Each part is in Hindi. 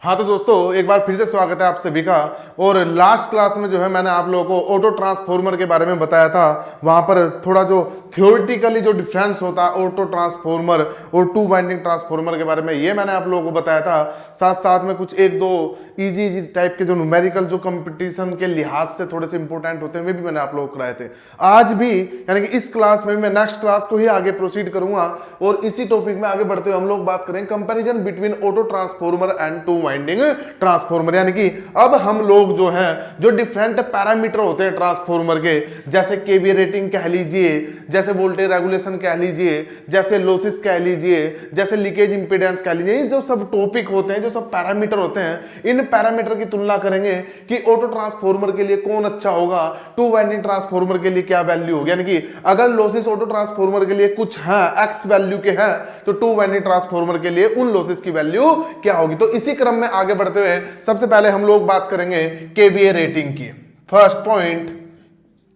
हाँ तो दोस्तों एक बार फिर से स्वागत है आप सभी का। और लास्ट क्लास में जो है मैंने आप लोगों को ऑटो ट्रांसफॉर्मर के बारे में बताया था। वहां पर थोड़ा जो थ्योरेटिकली जो डिफरेंस होता है ऑटो ट्रांसफॉर्मर और टू वाइंडिंग ट्रांसफॉर्मर के बारे में ये मैंने आप लोगों को बताया था। साथ साथ में कुछ एक दो इजी टाइप के जो न्यूमेरिकल जो कंपटीशन के लिहाज से थोड़े से इंपॉर्टेंट होते हैं वे भी मैंने आप लोगों को कराए थे। आज भी यानी कि इस क्लास में मैं नेक्स्ट क्लास को ही आगे प्रोसीड करूंगा और इसी टॉपिक में आगे बढ़ते हुए हम लोग बात करेंगे comparison between auto transformer and two winding transformer. यानी कि अब हम लोग जो हैं जो डिफरेंट पैरामीटर होते हैं ट्रांसफॉर्मर के, जैसे केवीए रेटिंग कह लीजिए, जैसे वोल्टेज रेगुलेशन कह लीजिए, जैसे लॉसेस कह लीजिए, जैसे लीकेज इंपीडेंस कह लीजिए, जो सब टॉपिक होते हैं, जो सब पैरामीटर होते हैं, इन पैरामीटर की तुलना करेंगे कि ऑटो ट्रांसफॉर्मर के लिए कौन अच्छा होगा, टू वाइंडिंग ट्रांसफॉर्मर के लिए क्या वैल्यू होगी। यानी कि अगर लॉसेस ऑटो ट्रांसफॉर्मर के लिए कुछ है एक्स वैल्यू के हैं तो टू वाइंडिंग ट्रांसफॉर्मर के लिए उन लॉसेस की वैल्यू क्या होगी। तो इसी क्रम में आगे बढ़ते हुए सबसे पहले हम लोग बात करेंगे केवीए रेटिंग की। फर्स्ट पॉइंट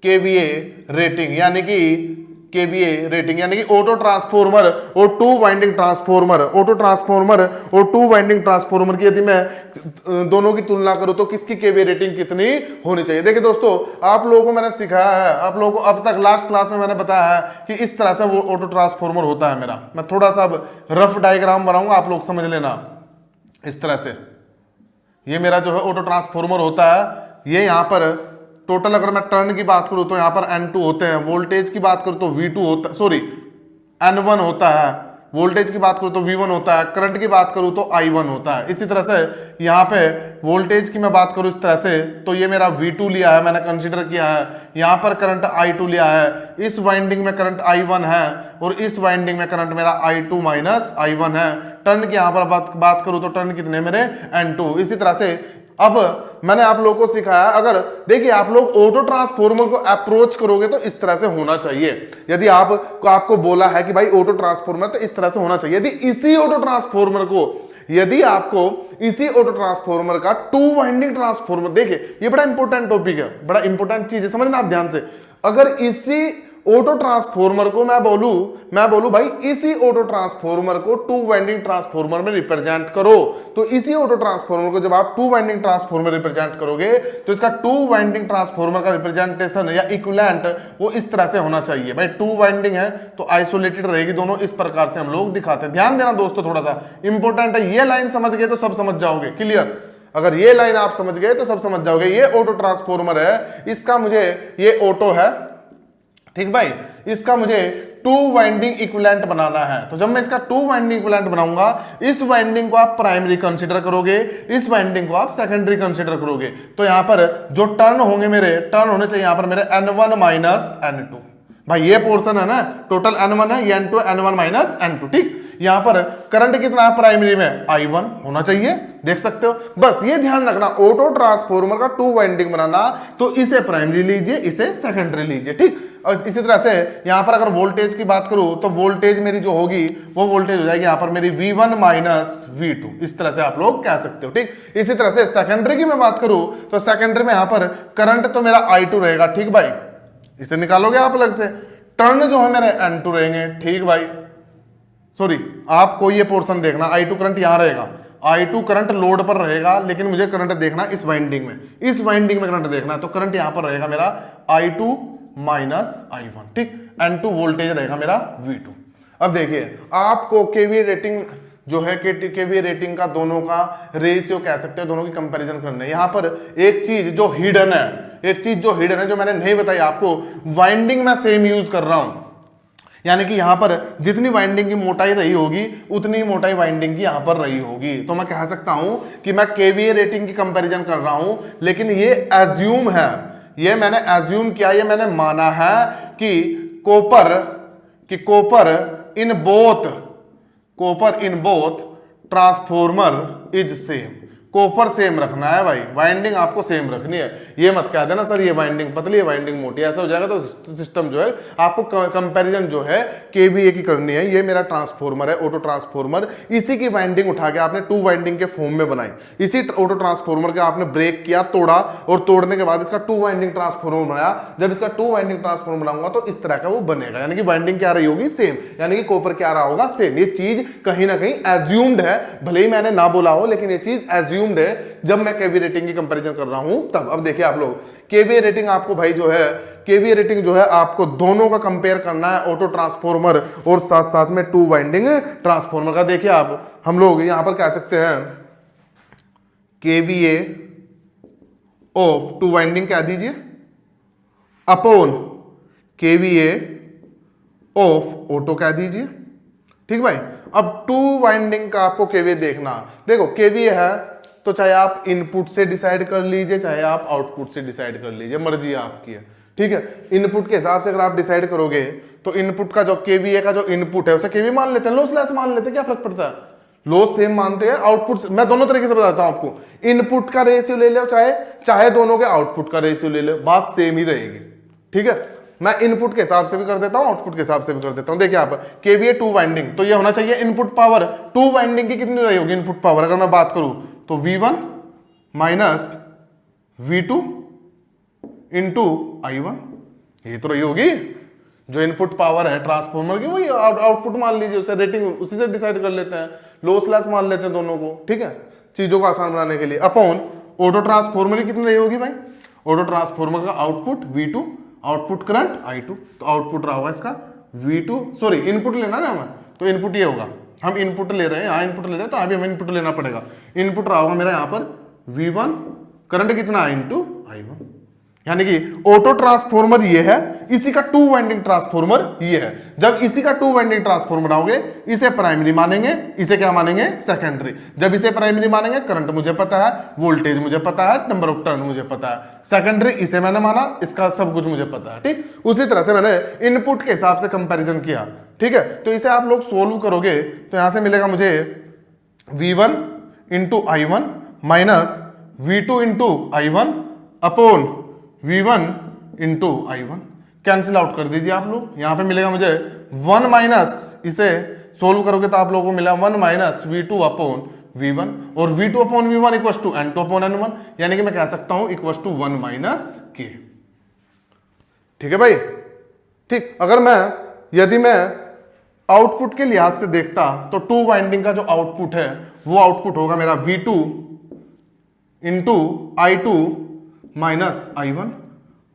केवीए रेटिंग यानी कि केवीए रेटिंग यानी कि ऑटो ट्रांसफॉर्मर और two winding transformer, auto transformer और टू वाइंडिंग ट्रांसफॉर्मर की यदि मैं दोनों की तुलना करूं तो किसकी केवीए रेटिंग कितनी होनी चाहिए। देखिए दोस्तों, आप लोगों को मैंने सिखाया है, आप लोगों को अब तक लास्ट क्लास में मैंने बताया है कि इस तरह से वो ऑटो ट्रांसफॉर्मर होता है मेरा। मैं थोड़ा सा अब रफ डायग्राम बनाऊंगा, आप लोग समझ लेना। इस तरह से ये मेरा जो है ऑटो ट्रांसफॉर्मर होता है। ये यहां पर टोटल अगर मैं टर्न की बात करूं तो यहां पर N2 होते हैं, वोल्टेज की बात करूं तो V2 होता है, सॉरी N1 होता है, वोल्टेज की बात करूं तो V1 होता है, करंट की बात करूं तो I1 होता है। इसी तरह से यहाँ पे वोल्टेज की मैं बात करूं इस तरह से तो ये मेरा V2 लिया है, मैंने कंसीडर किया है। यहाँ पर करंट I2 लिया है, इस वाइंडिंग में करंट I1 है और इस वाइंडिंग में करंट मेरा I2 माइनस I1 है। टर्न की यहाँ पर बात करूं तो टर्न कितने मेरे N2। इसी तरह से अब मैंने आप लोगों को सिखाया, अगर देखिए आप लोग ऑटो ट्रांसफॉर्मर को अप्रोच करोगे तो इस तरह से होना चाहिए। यदि आपको बोला है कि भाई ऑटो ट्रांसफॉर्मर तो इस तरह से होना चाहिए। यदि आपको इसी ऑटो ट्रांसफॉर्मर का टू वाइंडिंग ट्रांसफॉर्मर, देखिए ये बड़ा इंपॉर्टेंट टॉपिक है, बड़ा इंपॉर्टेंट चीज है, समझना आप ध्यान से। अगर इसी ऑटो ट्रांसफॉर्मर को मैं बोलूं भाई इसी ऑटो ट्रांसफॉर्मर को टू वाइंडिंग ट्रांसफॉर्मर में रिप्रेजेंट करो, तो इसी ऑटो ट्रांसफॉर्मर को जब आप टू वाइंडिंग ट्रांसफॉर्मर रिप्रेजेंट करोगे तो इसका टू वाइंडिंग ट्रांसफॉर्मर का रिप्रेजेंटेशन या इक्विवेलेंट वो इस तरह से होना चाहिए। भाई टू वाइंडिंग है तो आइसोलेटेड रहेगी दोनों, इस प्रकार से हम लोग दिखाते हैं। ध्यान देना दोस्तों, थोड़ा सा इंपॉर्टेंट है। ये लाइन समझ गए तो सब समझ जाओगे, क्लियर। अगर ये लाइन आप समझ गए तो सब समझ जाओगे। ये ऑटो ट्रांसफॉर्मर है, इसका मुझे, ये ऑटो है, ठीक भाई, इसका मुझे टू वाइंडिंग इक्विवेलेंट बनाना है। तो जब मैं इसका टू वाइंडिंग इक्विवेलेंट बनाऊंगा, इस वाइंडिंग को आप प्राइमरी कंसीडर करोगे, इस वाइंडिंग को आप सेकेंडरी कंसीडर करोगे। तो यहां पर जो टर्न होंगे मेरे, टर्न होने चाहिए यहां पर मेरे N1 माइनस N2। भाई ये पोर्शन है ना, टोटल N1 है, ये N2 N1 माइनस N2, ठीक। यहां पर करंट कितना है प्राइमरी में, I1 होना चाहिए, देख सकते हो। बस ये ध्यान रखना, ऑटो ट्रांसफॉर्मर का टू वाइंडिंग बनाना तो इसे प्राइमरी लीजिए, इसे सेकेंडरी लीजिए, ठीक। और इसी तरह से यहां पर अगर वोल्टेज की बात करूं तो वोल्टेज मेरी जो होगी वो वोल्टेज हो जाएगी यहां पर मेरी V1 माइनस V2, इस तरह से आप लोग कह सकते हो, ठीक। इसी तरह से सेकेंडरी की मैं बात करूं तो सेकेंडरी में यहां पर करंट तो मेरा I2 रहेगा, ठीक भाई, इसे निकालोगे आप अलग से। टर्न जो है मेरे N2 रहेंगे, ठीक भाई, सॉरी आपको ये पोर्शन देखना, I2 करंट यहां रहेगा, I2 करंट लोड पर रहेगा, लेकिन मुझे करंट देखना इस वाइंडिंग में, इस वाइंडिंग में करंट देखना है। तो करंट यहां पर रहेगा मेरा I2 माइनस I1, ठीक। N2 वोल्टेज रहेगा मेरा V2। अब देखिए आपको केवीए रेटिंग जो है, केवीए रेटिंग का दोनों का रेशियो कह सकते हैं, दोनों की कंपैरिजन करना है। यहां पर एक चीज जो हिडन है, जो मैंने नहीं बताई आपको, वाइंडिंग में सेम यूज कर रहा हूं। यानी कि यहां पर जितनी वाइंडिंग की मोटाई रही होगी उतनी ही मोटाई वाइंडिंग की यहां पर रही होगी। तो मैं कह सकता हूं कि मैं केवीए रेटिंग की कंपैरिजन कर रहा हूं, लेकिन ये एज्यूम है, ये मैंने एज्यूम किया, ये मैंने माना है कि copper in both transformer is same. Copper same रखना है भाई, वाइंडिंग आपको सेम रखनी है। ये मत कह देना सर ये वाइंडिंग पतली है, वाइंडिंग मोटी, ऐसा हो जाएगा तो सिस्टम जो है आपको कंपैरिजन जो है केवीए की करनी है। ये मेरा ट्रांसफॉर्मर है, ऑटो ट्रांसफॉर्मर, इसी की वाइंडिंग उठा के आपने टू वाइंडिंग के फॉर्म में बनाई। इसी ऑटो ट्रांसफॉर्मर का आपने ब्रेक किया, तोड़ा, और तोड़ने के बाद इसका टू वाइंडिंग ट्रांसफॉर्मर बनाया। जब इसका टू वाइंडिंग ट्रांसफॉर्मर बनाऊंगा तो इस तरह का वो बनेगा, यानी कि वाइंडिंग क्या रही होगी, सेम, यानी कि कॉपर क्या रहा होगा, सेम। ये चीज कहीं ना कहीं एज्यूम्ड है, भले ही मैंने ना बोला हो, लेकिन ये चीज एज्यूम अज्यूम्ड है जब मैं केवी रेटिंग की कंपैरिजन कर रहा हूं तब। अब देखिए आप लोग, केवी रेटिंग आपको भाई जो है, केवी रेटिंग जो है आपको दोनों का कंपेयर करना है, ऑटो ट्रांसफॉर्मर और साथ साथ में टू वाइंडिंग ट्रांसफॉर्मर का। देखिए आप, हम लोग यहां पर कह सकते हैं केवीए ऑफ टू वाइंडिंग कह दीजिए अपॉन केवीए ऑफ ऑटो कह दीजिए। ठीक भाई, अब टू वाइंडिंग का आपको केवीए देखना, देखो केवीए है तो चाहे आप इनपुट से डिसाइड कर लीजिए चाहे आप आउटपुट से डिसाइड कर लीजिए, मर्जी आपकी है। ठीक है, इनपुट के हिसाब से अगर आप डिसाइड करोगे तो इनपुट का जो केवीए का जो इनपुट है उसे केवीए मान लेते हैं, लॉसलेस मान लेते हैं, क्या फर्क पड़ता है, लॉस सेम मानते हैं, आउटपुट मैं दोनों तरीके से बताता हूं आपको, इनपुट का रेशियो ले लो चाहे दोनों के आउटपुट का रेशियो ले लो, बात सेम ही रहेगी। ठीक है, मैं इनपुट के हिसाब से भी कर देता हूं आउटपुट के हिसाब से भी कर देता हूं। देखिए यहां पर केवीए टू वाइंडिंग, तो ये होना चाहिए इनपुट पावर टू वाइंडिंग की कितनी रही होगी इनपुट पावर, अगर मैं बात करूं तो V1 minus V2 into I1, ये तो रही होगी जो इनपुट पावर है ट्रांसफॉर्मर की, वही आउटपुट मान लीजिए, उसे रेटिंग उसी से डिसाइड कर लेते हैं, लॉसलेस मान लेते हैं दोनों को। ठीक है, चीजों को आसान बनाने के लिए, अपॉन ऑटो ट्रांसफॉर्मर की कितनी रही होगी भाई, ऑटो ट्रांसफॉर्मर का output V2, output current I2, तो आउटपुट रहा होगा इसका V2, सॉरी इनपुट लेना ना हमें, तो इनपुट ये होगा, हम इनपुट ले रहे हैं, यहाँ इनपुट ले रहे हैं तो अभी हमें इनपुट लेना पड़ेगा। इनपुट रहा होगा मेरा यहाँ पर V1, करंट कितना इंटू I1, यानी कि ऑटो ट्रांसफॉर्मर ये है, इसी का टू वाइंडिंग ट्रांसफॉर्मर ये है। जब इसी का टू वाइंडिंग ट्रांसफॉर्मर आओगे, इसे प्राइमरी मानेंगे, इसे क्या मानेंगे, सेकेंडरी। जब इसे प्राइमरी मानेंगे, करंट मुझे पता है, वोल्टेज मुझे पता है, नंबर ऑफ टर्न मुझे पता है। सेकेंडरी इसे मैंने माना, इसका सब कुछ मुझे पता है। ठीक, उसी तरह से मैंने इनपुट के हिसाब से कंपेरिजन किया। ठीक है, तो इसे आप लोग सोल्व करोगे तो यहां से मिलेगा मुझे V1 into I1 minus V2 into I1 upon V1 into I1, cancel out कर दीजिए आप लोग। यहां पे मिलेगा मुझे 1 माइनस, इसे सोल्व करोगे तो आप लोगों को मिला 1 माइनस V2 अपॉन V1, और V2 upon V1 equal to N2 upon N1, यानी कि मैं कह सकता हूं इक्वल टू 1 माइनस K। ठीक है भाई, ठीक, यदि मैं आउटपुट के लिहाज से देखता तो टू वाइंडिंग का जो आउटपुट है वो आउटपुट होगा मेरा V2 into I2 minus I1,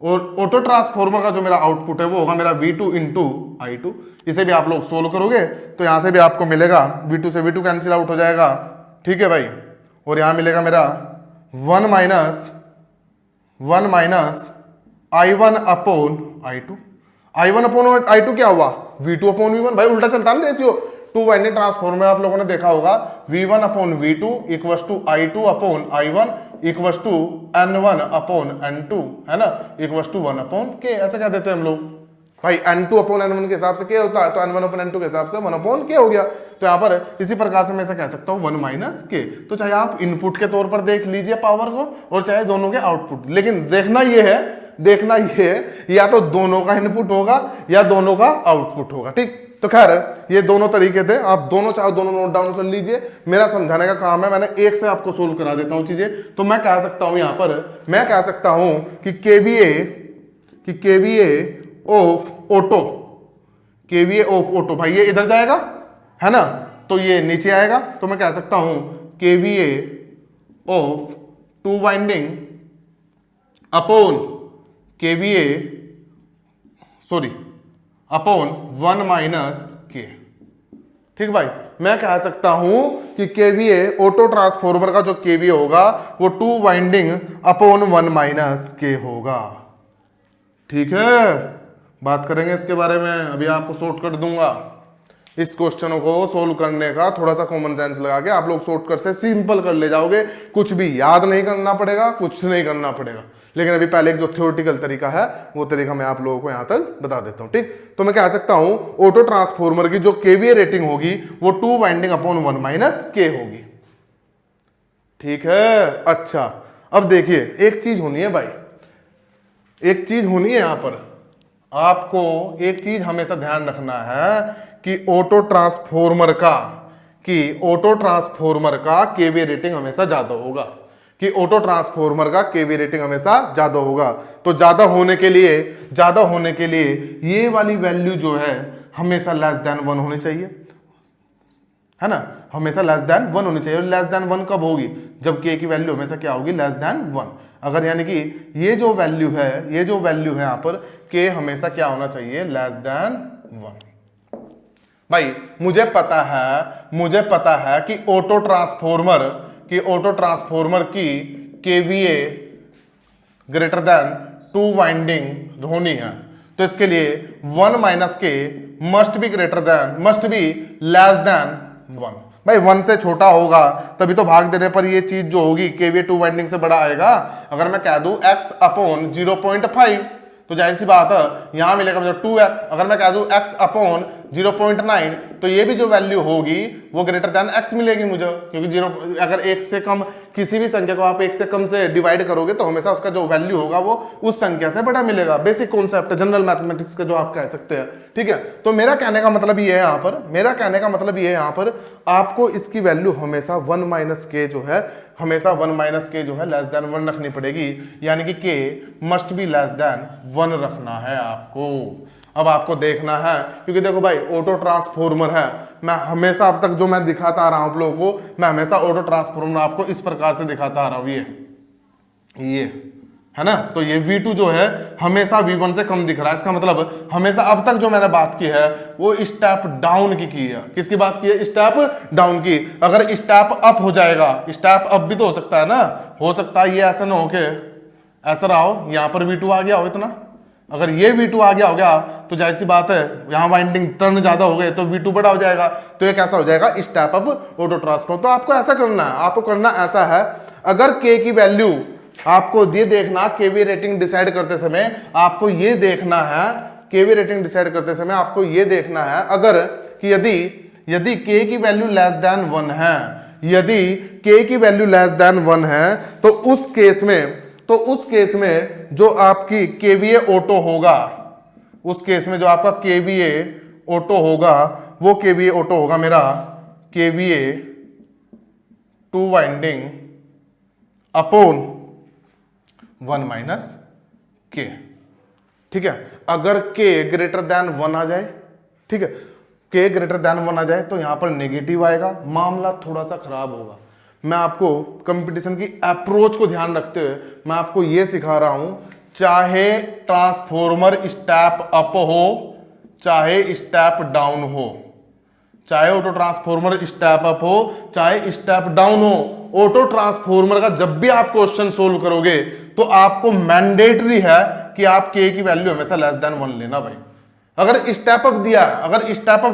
और ऑटो ट्रांसफॉर्मर का जो मेरा आउटपुट है वो होगा मेरा V2 इंटू I2। इसे भी आप लोग सोल्व करोगे तो यहां से भी आपको मिलेगा V2 से V2 कैंसिल आउट हो जाएगा। ठीक है भाई, और यहां मिलेगा मेरा 1 minus I1 upon I2। I1 upon I2 क्या हुआ, V2 अपॉन V1, भाई उल्टा चलता ना रेशियो। टू वाइंडिंग ट्रांसफॉर्मर आप लोगों ने देखा होगा, V1 upon V2 equal to I2 upon I1 equal to N1 upon N2, है ना, इक्वल टू 1 अपॉन K, ऐसे कह देते हैं हम लोग। भाई N2 अपॉन N1 के हिसाब से K होता है, तो N1 अपॉन N2 के हिसाब से 1 अपॉन K हो गया। तो यहाँ पर इसी प्रकार से मैं ऐसा कह सकता हूँ 1 माइनस K। तो चाहे आप इनपुट के तौर पर देख लीजिए पावर को, और चाहे दोनों के आउटपुट, लेकिन देखना ये है या तो दोनों का इनपुट होगा या दोनों का आउटपुट होगा। ठीक, तो खैर ये दोनों तरीके थे, आप दोनों नोट डाउन कर लीजिए, मेरा समझाने का काम है, मैंने एक से आपको सोल्व करा देता हूं चीजें। तो मैं कह सकता हूं, यहां पर मैं कह सकता हूं कि केवीए ऑफ ऑटो, भाई ये इधर जाएगा है ना, तो ये नीचे आएगा, तो मैं कह सकता हूं KVA of two winding upon upon 1 minus K। ठीक भाई, मैं कह सकता हूं कि केवीए ऑटो ट्रांसफॉर्मर का जो केवीए होगा वो two winding upon 1 minus K होगा। ठीक है, बात करेंगे इसके बारे में, अभी आपको शॉर्टकट दूंगा। इस क्वेश्चनों को सोल्व करने का थोड़ा सा कॉमन सेंस लगा के आप लोग शॉर्टकट से सिंपल कर ले जाओगे, कुछ भी याद नहीं करना पड़ेगा, कुछ नहीं करना पड़ेगा। लेकिन अभी पहले एक जो थ्योरेटिकल तरीका है वो तरीका मैं आप लोगों को यहां तक बता देता हूं। ठीक, तो मैं कह सकता हूं ऑटो ट्रांसफॉर्मर की जो केवीए रेटिंग होगी वो two winding upon 1 minus K होगी। ठीक है, अच्छा अब देखिए एक चीज होनी है भाई, एक चीज होनी है यहां पर, आपको एक चीज हमेशा ध्यान रखना है कि ऑटो ट्रांसफॉर्मर का केवीए रेटिंग हमेशा ज्यादा होगा, ज्यादा होगा। तो ज्यादा होने के लिए ये वाली वैल्यू जो है हमेशा लेस देन 1 होनी चाहिए, है ना। हमेशा लेस देन 1 होनी चाहिए। और लेस देन 1 कब होगी? जब k की वैल्यू हमेशा क्या होगी? Less than 1। अगर यानी कि ये जो वैल्यू है यहाँ पर k हमेशा क्या होना चाहिए? Less than 1। भाई मुझे पता है कि ऑटो ट्रांसफॉर्मर की केवीए ग्रेटर देन 2 वाइंडिंग होनी है, तो इसके लिए 1 माइनस के मस्ट बी लेस देन 1। भाई 1 से छोटा होगा तभी तो भाग देने पर ये चीज जो होगी केवीए 2 वाइंडिंग से बड़ा आएगा। अगर मैं कह दूं x अपॉन 0.5 तो जाहिर सी बात है यहां मिलेगा मुझे 2x। अगर मैं कह दूं x अपॉन 0.9 तो ये भी जो वैल्यू होगी वो ग्रेटर देन x मिलेगी मुझे, क्योंकि 0 अगर 1 से कम किसी भी संख्या को आप 1 से कम से डिवाइड करोगे तो हमेशा उसका जो वैल्यू होगा वो उस संख्या से बड़ा मिलेगा। बेसिक कॉन्सेप्ट है जनरल मैथमेटिक्स का जो आप कह सकते हैं, ठीक है। तो मेरा कहने का मतलब ये है यहाँ पर आपको इसकी वैल्यू हमेशा 1 माइनस के जो है लेस देन 1 रखनी पड़ेगी, यानी कि k must be less than 1 रखना है आपको। अब आपको देखना है, क्योंकि देखो भाई ऑटो ट्रांसफॉर्मर है, मैं हमेशा अब तक जो मैं दिखाता आ रहा हूं आप लोगों को, मैं हमेशा ऑटो ट्रांसफॉर्मर आपको इस प्रकार से दिखाता आ रहा हूं। ये है ना, तो ये V2 जो है हमेशा V1 से कम दिख रहा है। इसका मतलब हमेशा अब तक जो मैंने बात की है वो स्टेप डाउन की है। किसकी बात की है? स्टेप डाउन की। अगर स्टेप अप हो जाएगा, स्टेप अप भी तो हो सकता है ना, हो सकता है ये ऐसा ना हो के ऐसा रहा हो, यहां पर V2 आ गया हो इतना। अगर ये V2 आ गया हो गया तो जाहिर सी बात है यहां वाइंडिंग टर्न ज्यादा हो गए तो V2 बड़ा हो जाएगा, तो ये कैसा हो जाएगा? Step up auto transformer. तो आपको ऐसा करना है, आपको करना ऐसा है, अगर k की वैल्यू आपको ये देखना केवी रेटिंग डिसाइड करते समय आपको ये देखना है, अगर कि यदि k की वैल्यू लेस देन 1 है, तो उस केस में जो आपकी केवीए ऑटो होगा, वो केवीए ऑटो होगा मेरा केवीए 2 वाइंडिंग अपॉन 1 माइनस के। ठीक है, अगर k ग्रेटर देन 1 आ जाए, ठीक है, k ग्रेटर देन 1 आ जाए तो यहां पर नेगेटिव आएगा, मामला थोड़ा सा खराब होगा। मैं आपको कंपटीशन की अप्रोच को ध्यान रखते हुए मैं आपको यह सिखा रहा हूं, चाहे ट्रांसफॉर्मर स्टेप अप हो चाहे स्टेप डाउन हो, चाहे ऑटो ट्रांसफॉर्मर स्टेप अप हो चाहे स्टेप डाउन हो, ऑटो ट्रांसफॉर्मर का जब भी आप क्वेश्चन सोल्व करोगे तो आपको मैंडेटरी है कि आप k की वैल्यू हमेशा लेस देन 1 लेना भाई। अगर स्टेप अप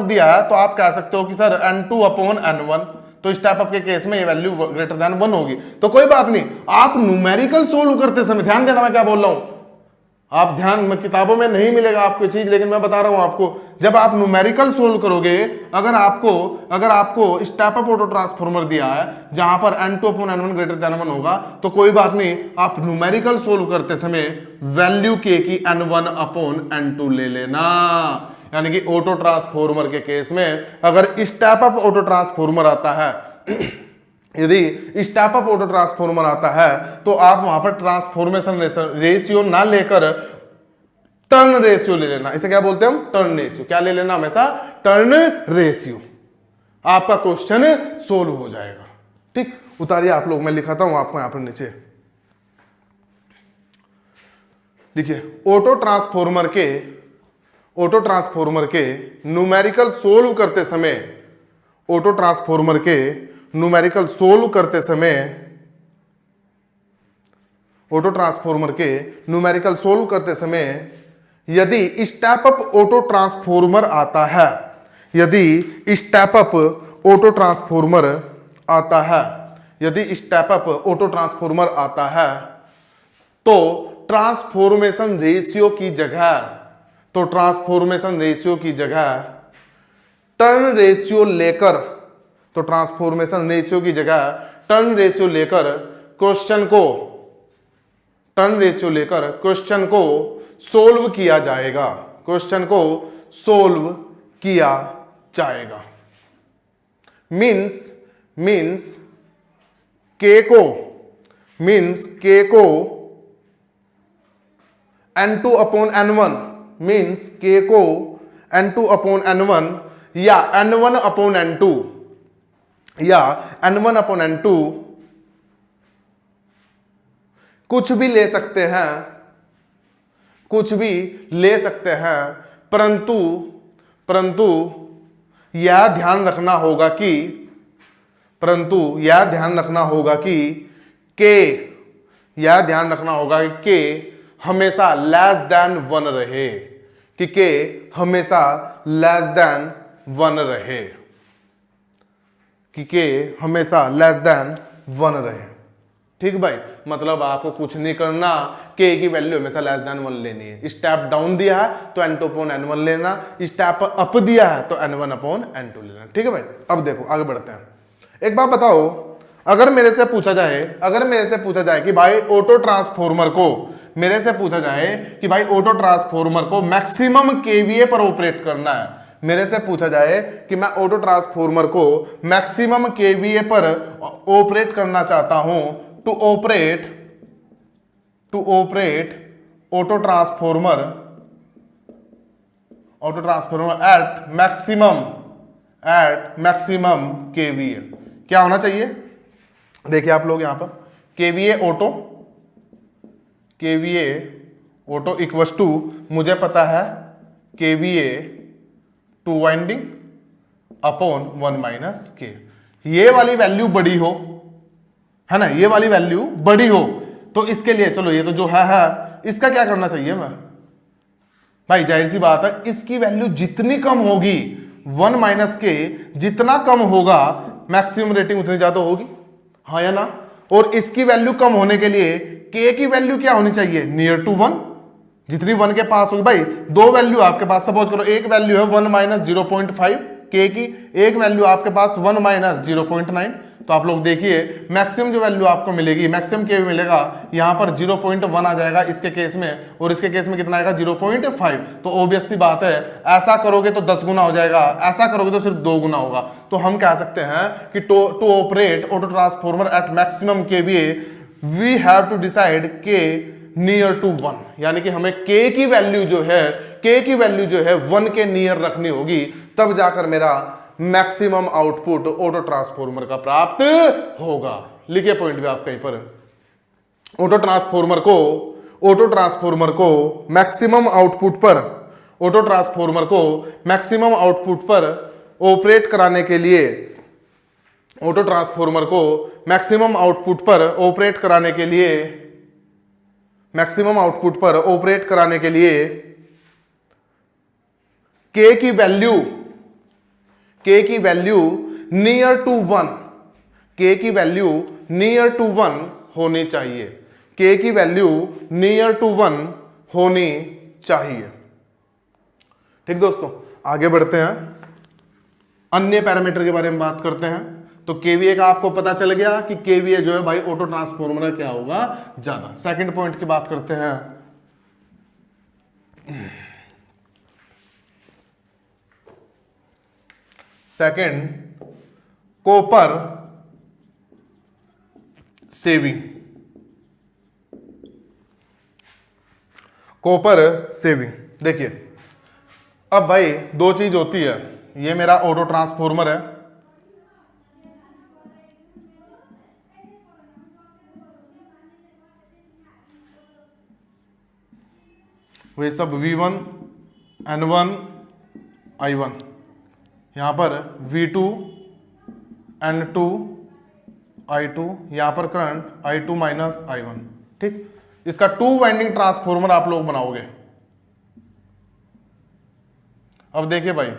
दिया है तो आप कह सकते हो कि सर n2 अपॉन n1, तो स्टेप अप के केस में ये वैल्यू ग्रेटर देन 1 होगी। तो कोई बात नहीं, आप न्यूमेरिकल सोल्व करते समय ध्यान देना मैं क्या बोल रहा हूं, आप ध्यान में, किताबों में नहीं मिलेगा आपको चीज, लेकिन मैं बता रहा हूं आपको, जब आप न्यूमेरिकल सोल्व करोगे, अगर आपको स्टेप अप ऑटो ट्रांसफॉर्मर दिया है जहां पर n2 upon n1 greater than 1 होगा, तो कोई बात नहीं, आप न्यूमेरिकल सोल्व करते समय वैल्यू k की n1 अपॉन n2 ले लेना। यानी कि ऑटो ट्रांसफॉर्मर के केस में अगर स्टेप अप ऑटो ट्रांसफॉर्मर आता है यदि स्टेप अप ऑटो ट्रांसफॉर्मर आता है तो आप वहां पर ट्रांसफॉर्मेशन रेशियो ना लेकर टर्न रेशियो ले लेना। इसे क्या बोलते हैं हम? Turn ratio. क्या ले लेना? हमेशा टर्न रेशियो। आपका क्वेश्चन सोल्व हो जाएगा। ठीक, उतारिए आप लोग, मैं लिखाता हूं आपको यहां पर नीचे। देखिए, ऑटो ट्रांसफॉर्मर के न्यूमेरिकल सोल्व करते समय, न्यूमेरिकल सोल्व करते समय यदि स्टेप अप ऑटो ट्रांसफॉर्मर आता है, तो ट्रांसफॉर्मेशन रेशियो की जगह टर्न रेशियो लेकर क्वेश्चन को सोल्व किया जाएगा। मीन्स k को n2 अपॉन n1 या n1 अपॉन n2 या N1 अपॉन N2 कुछ भी ले सकते हैं, कुछ भी ले सकते हैं, परंतु यह ध्यान रखना होगा कि के हमेशा लेस देन 1 रहे, कि के हमेशा लेस देन 1 रहे, कि के हमेशा लेस देन 1 रहे। ठीक भाई, मतलब आपको कुछ नहीं करना, के की वैल्यू हमेशा लेस देन 1 लेनी है। स्टेप डाउन दिया है तो N2 अपॉन N1 लेना, स्टेप अप दिया है तो N1 अपॉन N2 लेना। ठीक है भाई, अब देखो आगे बढ़ते हैं। एक बात बताओ, अगर मेरे से पूछा जाए कि भाई ऑटो ट्रांसफॉर्मर को, मेरे से पूछा जाए कि भाई ऑटो ट्रांसफॉर्मर को मैक्सिमम केवीए पर ऑपरेट करना है, मेरे से पूछा जाए कि मैं ऑटो ट्रांसफॉर्मर को मैक्सिमम केवीए पर ऑपरेट करना चाहता हूं, to operate auto transformer at maximum KVA, क्या होना चाहिए? देखिए आप लोग यहां पर केवीए ऑटो इक्वल्स टू, मुझे पता है केवीए 2 वाइंडिंग अपॉन 1 माइनस के। ये वाली वैल्यू बड़ी हो, है ना, ये वाली वैल्यू बड़ी हो तो इसके लिए चलो ये तो जो है इसका क्या करना चाहिए मैं भाई, जाहिर सी बात है इसकी वैल्यू जितनी कम होगी 1 माइनस के, जितना कम होगा मैक्सिमम रेटिंग उतनी ज्यादा होगी, हाँ या ना। और इसकी वैल्यू कम होने के लिए के की वैल्यू क्या होनी चाहिए? नियर टू 1, जितनी 1 के पास होगी। भाई दो वैल्यू आपके पास, सपोज करो एक वैल्यू है 1 माइनस 0.5 के की, एक वैल्यू आपके पास 1 माइनस 0.9, तो आप लोग देखिए मैक्सिमम जो वैल्यू आपको मिलेगी, मैक्सिमम के मिलेगा यहां पर 0.1 आ जाएगा इसके केस में, और इसके केस में कितना आएगा 0.5। तो ऑब्वियस सी बात है, ऐसा करोगे तो 10 गुना हो जाएगा, ऐसा करोगे तो सिर्फ 2 गुना होगा। तो हम कह सकते हैं कि to operate auto transformer at maximum KVA we have to decide K near to 1, यानी कि हमें के की वैल्यू जो है 1 के नियर रखनी होगी, तब जाकर मेरा मैक्सिमम आउटपुट ऑटो ट्रांसफॉर्मर का प्राप्त होगा। लिखिए पॉइंट भी आप कहीं पर, ऑटो ट्रांसफॉर्मर को मैक्सिमम आउटपुट पर ऑपरेट कराने के लिए, ऑटो ट्रांसफॉर्मर को मैक्सिमम आउटपुट पर ऑपरेट कराने के लिए के की वैल्यू नियर टू 1, के की वैल्यू नियर टू 1 होनी चाहिए, के की वैल्यू नियर टू 1 होनी चाहिए। ठीक दोस्तों, आगे बढ़ते हैं, अन्य पैरामीटर के बारे में बात करते हैं। तो केवीए का आपको पता चल गया कि केवीए जो है भाई ऑटो ट्रांसफॉर्मर क्या होगा, ज्यादा। सेकंड पॉइंट की बात करते हैं। Second, copper saving. देखिए अब भाई दो चीज होती है, ये मेरा ऑटो ट्रांसफॉर्मर है, वे सब V1 N1 I1, यहां पर V2 N2 I2, यहां पर करंट I2 माइनस I1। ठीक, इसका 2 वाइंडिंग ट्रांसफॉर्मर आप लोग बनाओगे। अब देखिए भाई,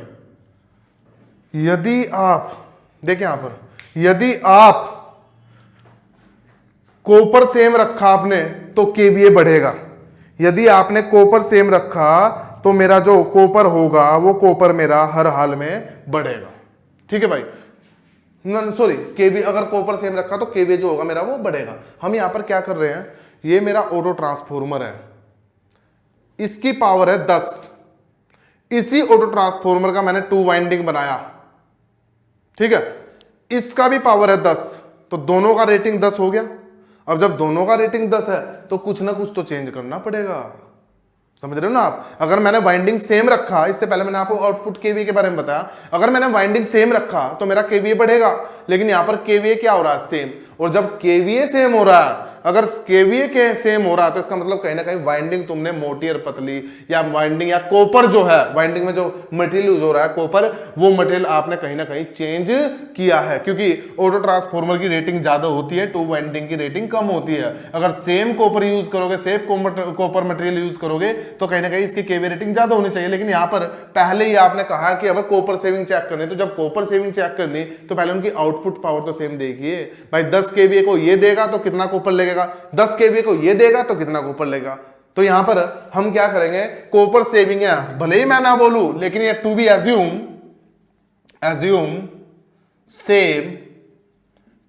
यदि आप देखिए यहां पर, यदि आप कॉपर सेम रखा आपने तो केवीए बढ़ेगा, यदि आपने कॉपर सेम रखा तो मेरा जो कॉपर होगा वो कॉपर मेरा हर हाल में बढ़ेगा। ठीक है भाई, सॉरी केवी, अगर कॉपर सेम रखा तो केवी जो होगा मेरा वो बढ़ेगा। हम यहां पर क्या कर रहे हैं, ये मेरा ऑटो ट्रांसफॉर्मर है, इसकी पावर है 10, इसी ऑटो ट्रांसफॉर्मर का मैंने 2 वाइंडिंग बनाया, ठीक है, इसका भी पावर है 10, तो दोनों का रेटिंग 10 हो गया। अब जब दोनों का रेटिंग 10 है तो कुछ ना कुछ तो चेंज करना पड़ेगा, समझ रहे हो ना आप। अगर मैंने वाइंडिंग सेम रखा, इससे पहले मैंने आपको आउटपुट केवीए के बारे में बताया, अगर मैंने वाइंडिंग सेम रखा तो मेरा केवीए बढ़ेगा, लेकिन यहां पर केवीए क्या हो रहा है, सेम। और जब केवीए सेम हो रहा है, अगर केवीए के सेम हो रहा है तो इसका मतलब कहीं ना कहीं वाइंडिंग तुमने मोटी और पतली, या वाइंडिंग या कॉपर जो है, वाइंडिंग में जो मटेरियल यूज हो रहा है कॉपर, वो मटेरियल आपने कहीं ना कहीं चेंज किया है, क्योंकि ऑटो ट्रांसफॉर्मर की रेटिंग ज्यादा होती है, टू वाइंडिंग की रेटिंग कम होती है। अगर सेम कॉपर यूज करोगे, सेम कॉपर मटेरियल यूज करोगे तो कहीं ना कहीं इसकी केवीए रेटिंग ज्यादा होनी चाहिए। लेकिन यहाँ पर पहले ही आपने कहा कि अब कॉपर सेविंग चेक करनी, तो जब कॉपर सेविंग चेक करनी तो पहले उनकी आउटपुट पावर तो सेम देखिए भाई। 10 केवीए को ये देगा तो कितना कॉपर लगेगा, 10 केवीए को ये देगा तो कितना कॉपर लेगा। तो यहां पर हम क्या करेंगे, कॉपर सेविंग है, भले ही मैं ना बोलूं, लेकिन ये to be assume same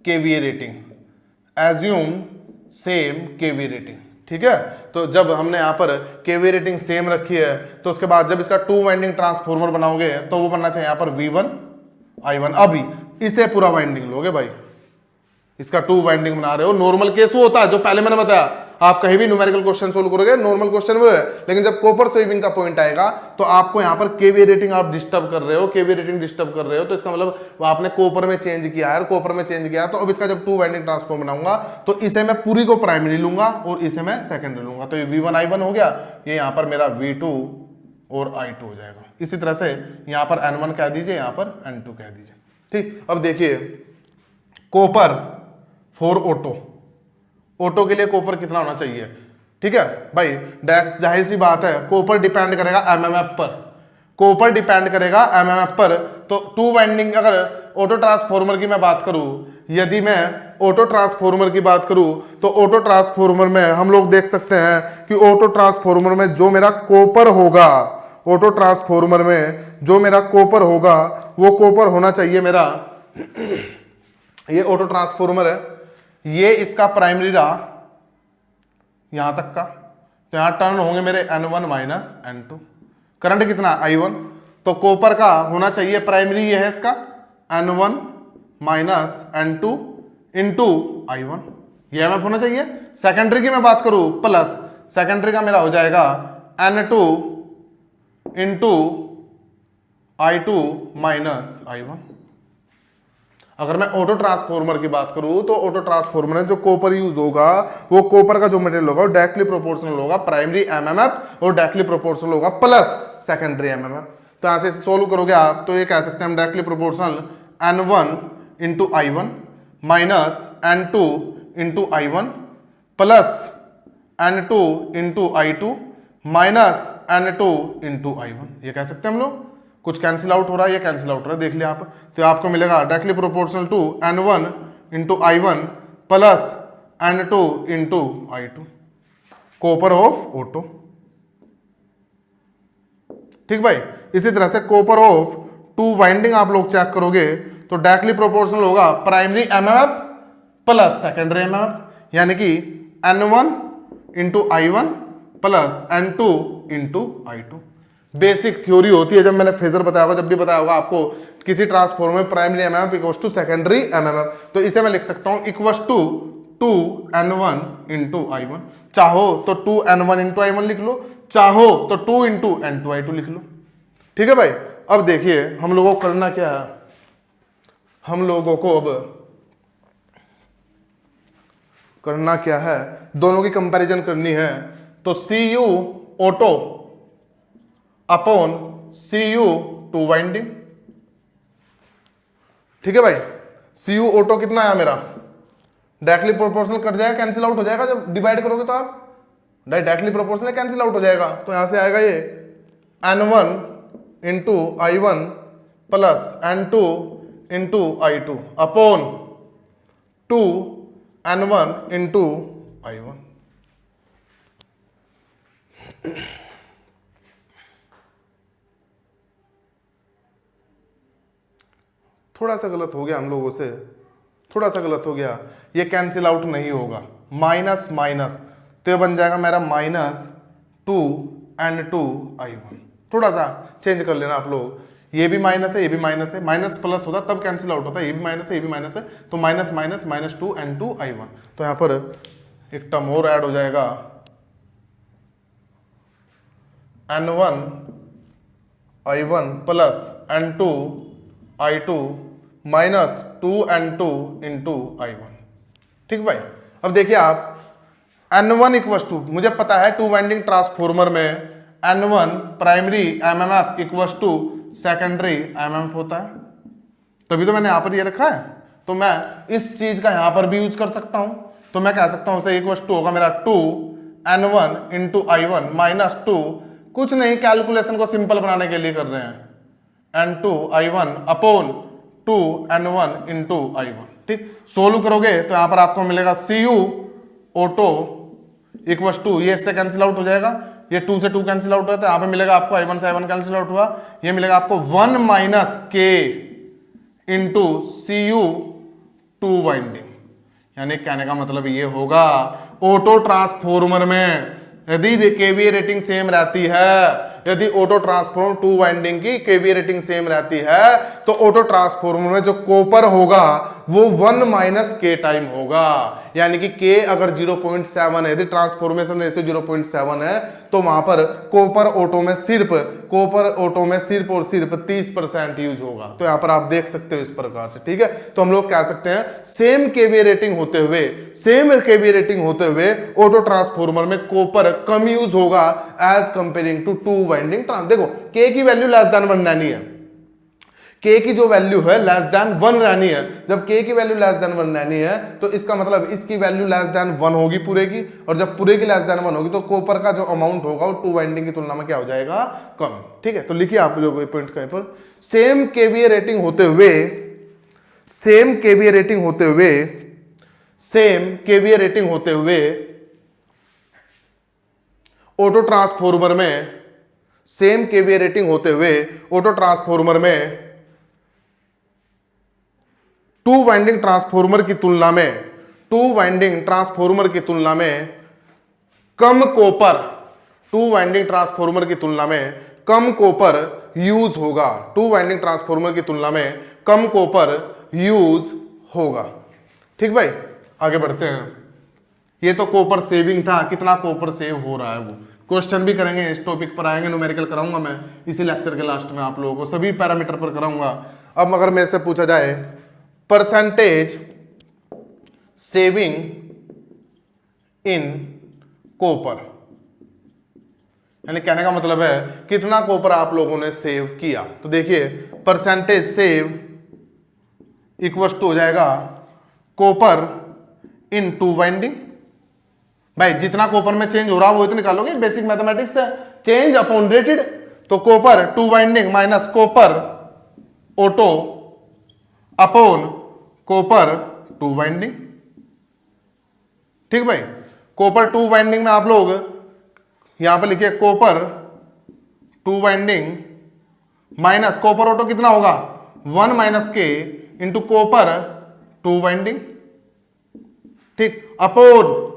KVA rating, assume same KVA rating, ठीक है। तो जब हमने यहां पर केवीए रेटिंग सेम रखी है तो उसके बाद जब इसका टू वाइंडिंग ट्रांसफॉर्मर बनाओगे तो वो बनना चाहिए यहां पर V1 I1। अभी इसे पूरा वाइंडिंग लोगे भाई, इसका टू वाइंडिंग बना रहे हो, नॉर्मल केस वो होता है जो पहले मैंने बताया, आप कहीं भी न्यूमेरिकल क्वेश्चन सोल्व करोगे नॉर्मल क्वेश्चन वो है। लेकिन जब कॉपर सेविंग का पॉइंट आएगा तो आपको यहां पर केवीए रेटिंग आप डिस्टर्ब कर रहे हो, केवीए रेटिंग डिस्टर्ब कर रहे हो, तो इसका मतलब आपने कॉपर में चेंज किया है, कॉपर में चेंज किया है। तो अब इसका जब टू वाइंडिंग ट्रांसफॉर्म बनाऊंगा तो इसे मैं पूरी को प्राइमरी लूंगा और इसे मैं सेकेंडरी लूंगा, तो ये V1 I1 हो गया, ये यहां पर मेरा V2 और I2 हो जाएगा। इसी तरह से यहां पर N1 कह दीजिए, यहां पर N2 कह दीजिए, ठीक। अब देखिए कॉपर फॉर ऑटो के लिए कॉपर कितना होना चाहिए, ठीक है भाई। डायरेक्ट जाहिर सी बात है, कॉपर डिपेंड करेगा एमएमएफ पर, कॉपर डिपेंड करेगा एमएमएफ पर। तो टू वाइंडिंग, अगर ऑटो ट्रांसफॉर्मर की मैं बात करूं, यदि मैं ऑटो ट्रांसफॉर्मर की बात करूं तो ऑटो ट्रांसफॉर्मर में हम लोग देख सकते हैं कि ऑटो ट्रांसफॉर्मर में जो मेरा कॉपर होगा, ऑटो ट्रांसफॉर्मर में जो मेरा कॉपर होगा वो कॉपर होना चाहिए मेरा, ये ऑटो ट्रांसफॉर्मर है, ये इसका प्राइमरी रहा यहां तक का, तो यहां टर्न होंगे मेरे N1 माइनस N2, करंट कितना I1, तो कॉपर का होना चाहिए प्राइमरी, ये है इसका N1 minus N2 into I1, ये एमएफ होना चाहिए। सेकेंडरी की मैं बात करूं प्लस, सेकेंडरी का मेरा हो जाएगा N2 into I2 minus I1। अगर मैं ऑटो ट्रांसफॉर्मर की बात करूं तो ऑटो ट्रांसफॉर्मर में जो कॉपर यूज होगा, वो कॉपर का जो मटेरियल होगा वो डायरेक्टली प्रोपोर्शनल होगा प्राइमरी एमएमएफ और डायरेक्टली प्रोपोर्शनल होगा प्लस सेकेंडरी एमएमएफ। तो ऐसे सोल्व करोगे आप तो ये कह सकते हैं हम directly proportional N1 into I1 minus N2 into I1 plus N2 into I2 minus N2 into I1, ये कह सकते हैं हम लोग। कुछ कैंसिल आउट हो रहा है, ये कैंसिल आउट हो रहा है, देख लिया आप। तो आपको मिलेगा directly proportional to N1 into I1 plus N2 into I2, copper of auto, ठीक भाई। इसी तरह से कॉपर ऑफ टू वाइंडिंग आप लोग चेक करोगे तो डायरेक्टली प्रोपोर्शनल होगा primary MMF plus secondary MMF, यानी कि N1 into I1 plus N2 into I2। Basic theory होती है, जब मैंने फेजर बताया होगा, जब भी बताया होगा आपको, किसी ट्रांसफॉर्मर में primary MMF equals to secondary MMF, तो इसे मैं लिख सकता हूं equals to 2N1 into I1। चाहो तो 2N1 इंटू I1 लिख लो, चाहो तो 2 इंटू N2 I2 लिख लो, ठीक है भाई। अब देखिए हम लोगों को करना क्या है, हम लोगों को अब करना क्या है, दोनों की कंपैरिजन करनी है। तो CU auto upon CU to winding, ठीक है भाई। CU ऑटो कितना आया मेरा, डायरेक्टली प्रोपोर्शनल कट जाएगा, कैंसिल आउट हो जाएगा, जब डिवाइड करोगे तो आप डायरेक्टली प्रोपोर्शनल कैंसिल आउट हो जाएगा, तो यहां से आएगा ये N1 into I1 plus N2 into I2 upon 2N1 into I1। थोड़ा सा गलत हो गया हम लोगों से, थोड़ा सा गलत हो गया, ये कैंसिल आउट नहीं होगा, माइनस माइनस, तो ये बन जाएगा मेरा माइनस 2N2 I1। थोड़ा सा चेंज कर लेना आप लोग, ये भी माइनस है, ये भी माइनस है, माइनस प्लस होता तब कैंसिल आउट होता है, ये भी माइनस है, ये भी माइनस है, तो minus minus minus 2N2 I1। तो यहाँ पर एक टर्म और ऐड हो जाएगा, N1 I1 plus N2 I2 minus 2N2 into I1। ठीक भाई, अब देखिए आप N1 इक्वस टू, मुझे पता है टू वाइंडिंग ट्रांसफॉर्मर में N1 primary MMF equals to secondary MMF होता है, तभी तो मैंने यहां पर ये रखा है। तो मैं इस चीज का यहां पर भी यूज कर सकता हूं, तो मैं कह सकता हूं इसे इक्वस टू होगा मेरा 2N1 इंटू I1 माइनस 2, कुछ नहीं कैलकुलेशन को सिंपल बनाने के लिए कर रहे हैं, N2 I1 upon 2N1 into I1। ठीक, सोल्व करोगे तो यहां पर आपको मिलेगा Cu ऑटो इक्वस टू, ये इससे कैंसिल आउट हो जाएगा, ये 2 से 2 कैंसिल आउट होता है, यहाँ पे मिलेगा आपको I1 से I1 कैंसिल आउट हुआ, ये मिलेगा आपको 1 माइनस के इंटू Cu टू वाइंडिंग। यानी कहने का मतलब ये होगा ऑटो ट्रांसफॉर्मर में यदि केवीए रेटिंग सेम रहती है, यदि ऑटो ट्रांसफॉर्मर टू वाइंडिंग की केवीए रेटिंग सेम रहती है, तो ऑटो ट्रांसफॉर्मर में जो कॉपर होगा वो 1 माइनस के टाइम होगा। यानी कि के अगर 0.7 है, यदि ट्रांसफॉर्मेशन रेशियो 0.7 है, तो वहां पर कॉपर ऑटो में सिर्फ और सिर्फ 30% यूज होगा। तो यहां पर आप देख सकते हो इस प्रकार से। ठीक है, तो हम लोग कह सकते हैं सेम केवीए रेटिंग होते हुए ऑटो ट्रांसफॉर्मर में कॉपर कम यूज होगा as comparing to two winding trans. देखो के की वैल्यू लेस देन 1 रहनी है, के की जो वैल्यू है लेस देन 1 रहनी है। जब के की वैल्यू लेस देन 1 रहनी है तो इसका मतलब इसकी वैल्यू लेस देन 1 होगी पूरे की, और जब पूरे की लेस देन 1 होगी तो कॉपर का जो अमाउंट होगा वो टू वाइंडिंग की तुलना में क्या हो जाएगा, कम। ठीक है, तो लिखिए आप लोग पॉइंट कहीं पर, सेम केवीए रेटिंग होते हुए ऑटो ट्रांसफॉर्मर में टू वाइंडिंग ट्रांसफॉर्मर की तुलना में कम कॉपर यूज होगा। ठीक भाई, आगे बढ़ते हैं। ये तो कॉपर सेविंग था, कितना कॉपर सेव हो रहा है वो क्वेश्चन भी करेंगे, इस टॉपिक पर आएंगे, न्यूमेरिकल कराऊंगा मैं इसी लेक्चर के लास्ट में, आप लोगों को सभी पैरामीटर पर कराऊंगा। अब अगर मेरे से पूछा जाए परसेंटेज सेविंग इन कॉपर, यानी कहने का मतलब है कितना कॉपर आप लोगों ने सेव किया, तो देखिए परसेंटेज सेव इक्वल टू हो जाएगा कॉपर इन टू वाइंडिंग। भाई जितना कॉपर में चेंज हो रहा है वो तो निकालोगे, बेसिक मैथमेटिक्स है, चेंज अपॉन रेटेड, तो copper two winding minus copper auto upon copper two winding. ठीक भाई, कॉपर टू वाइंडिंग में आप लोग यहां पर लिखिए copper two winding minus copper auto कितना होगा 1 माइनस के इंटू कॉपर टू वाइंडिंग। ठीक, अपॉन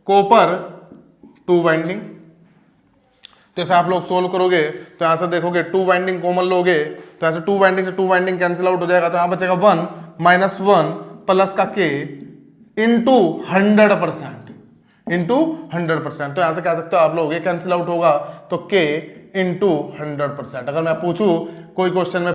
कॉपर टू वाइंडिंग। तो ऐसे आप लोग सोल्व करोगे तो यहां से देखोगे टू वाइंडिंग कॉमन लोगे तो ऐसे टू वाइंडिंग से टू वाइंडिंग कैंसिल आउट हो जाएगा, तो यहां बचेगा 1 माइनस 1 प्लस का के इंटू 100%। तो यहां से कह सकते हो आप लोग ये कैंसिल आउट होगा तो के इंटू 100%। अगर मैं पूछूं कोई क्वेश्चन में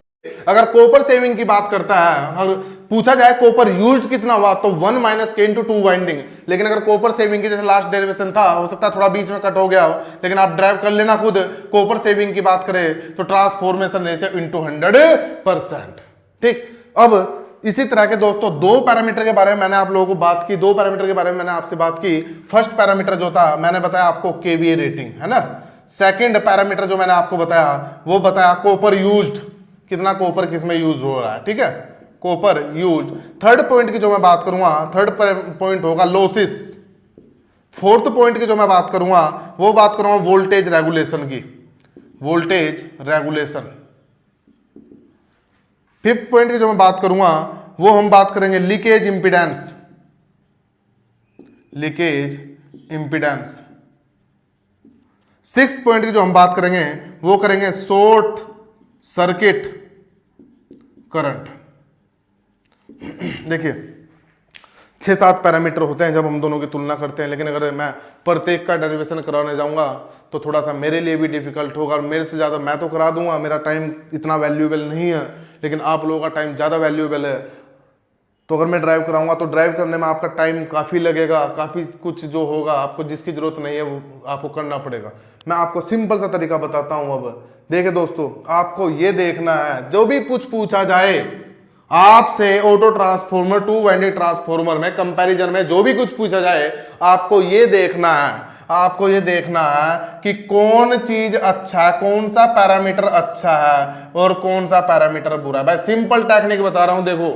अगर कॉपर सेविंग की बात करता है और पूछा जाए कॉपर यूज्ड कितना हुआ तो 1 माइनस के इंटू टू वाइंडिंग, लेकिन अगर कॉपर सेविंग की जैसे लास्ट डेरिवेशन था, हो सकता है थोड़ा बीच में कट हो गया हो, लेकिन आप ड्राइव कर लेना खुद। कॉपर सेविंग की बात करें तो ट्रांसफॉर्मेशन रेशियो इंटू 100%। ठीक, अब इसी तरह के दोस्तों दो पैरामीटर के बारे में मैंने आप लोगों को बात की, दो पैरामीटर के बारे में मैंने आपसे बात की। फर्स्ट पैरामीटर जो था मैंने बताया आपको केवीए रेटिंग, है ना। सेकंड पैरामीटर जो मैंने आपको बताया वो बताया कॉपर यूज्ड, कितना कॉपर किस में यूज हो रहा है। ठीक है, कॉपर यूज्ड। थर्ड पॉइंट की जो मैं बात करूंगा, थर्ड पॉइंट होगा लॉसेस। फोर्थ पॉइंट की जो मैं बात करूंगा वो बात करूंगा वोल्टेज रेगुलेशन की, वोल्टेज रेगुलेशन। फिफ्थ पॉइंट की जो मैं बात करूंगा वो हम बात करेंगे leakage impedance, leakage impedance. Sixth point की जो हम बात करेंगे वो करेंगे शॉर्ट सर्किट करंट। देखिए 6-7 पैरामीटर होते हैं जब हम दोनों की तुलना करते हैं, लेकिन अगर मैं प्रत्येक का डेरिवेशन कराने जाऊंगा तो थोड़ा सा मेरे लिए भी डिफिकल्ट होगा, और मेरे से ज़्यादा मैं तो करा दूंगा, मेरा टाइम इतना वैल्यूएबल नहीं है, लेकिन आप लोगों का टाइम ज़्यादा वैल्यूएबल है। तो अगर मैं ड्राइव कराऊंगा तो ड्राइव करने में आपका टाइम काफ़ी लगेगा, काफ़ी कुछ जो होगा आपको जिसकी ज़रूरत नहीं है वो आपको करना पड़ेगा। मैं आपको सिंपल सा तरीका बताता हूँ। अब देखिए दोस्तों, आपको ये देखना है जो भी कुछ पूछा जाए आपसे auto transformer two winding transformer में कंपैरिजन में, जो भी कुछ पूछा जाए आपको ये देखना है, आपको ये देखना है कि कौन चीज अच्छा है, कौन सा पैरामीटर अच्छा है और कौन सा पैरामीटर बुरा है। भाई सिंपल टेक्निक बता रहा हूं, देखो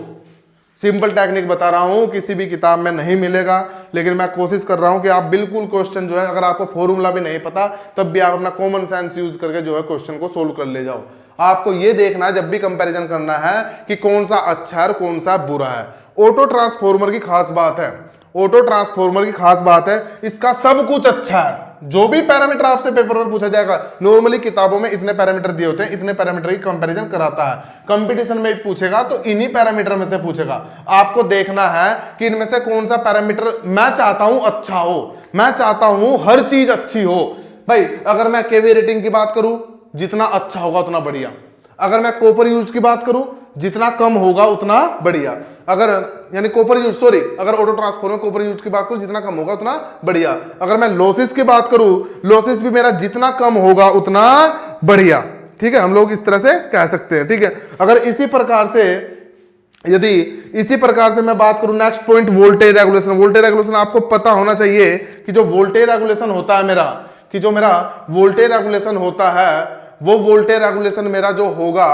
सिंपल टेक्निक बता रहा हूं, किसी भी किताब में नहीं मिलेगा, लेकिन मैं कोशिश कर रहा हूं कि आप बिल्कुल क्वेश्चन जो है, अगर आपको फॉर्मूला भी नहीं पता तब भी आप अपना कॉमन सेंस यूज करके जो है क्वेश्चन को सोल्व कर ले जाओ। आपको ये देखना है जब भी कंपैरिजन करना है कि कौन सा अच्छा है और कौन सा बुरा है। ऑटो ट्रांसफॉर्मर की खास बात है, ऑटो ट्रांसफॉर्मर की खास बात है, इसका सब कुछ अच्छा है। जो भी पैरामीटर आपसे पेपर में पूछा जाएगा, नॉर्मली किताबों में इतने पैरामीटर दिए होते हैं, इतने पैरामीटर की कंपैरिजन कराता है, कंपटीशन में पूछेगा तो इन्हीं पैरामीटर में से पूछेगा। आपको देखना है कि इनमें से कौन सा पैरामीटर मैं चाहता हूं अच्छा हो, मैं चाहता हूं हर चीज अच्छी हो। भाई अगर मैं केवी रेटिंग की बात करूं, जितना अच्छा होगा उतना बढ़िया। अगर मैं कॉपर यूज की बात करूं, जितना कम होगा उतना बढ़िया। अगर यानी कॉपर यूज, सॉरी, अगर ऑटो ट्रांसफॉर्मर कॉपर यूज की बात करूं, जितना कम होगा उतना बढ़िया। अगर मैं लॉसेस की बात करूं, लॉसेस भी मेरा जितना कम होगा उतना बढ़िया। ठीक है, हम लोग इस तरह से कह सकते हैं। ठीक है, अगर इसी प्रकार से, यदि इसी प्रकार से मैं बात करूं, next point voltage regulation. Voltage regulation आपको पता होना चाहिए कि जो वोल्टेज रेगुलेशन होता है मेरा, कि जो मेरा वोल्टेज रेगुलेशन होता है, वो वोल्टेज रेगुलेशन मेरा जो होगा,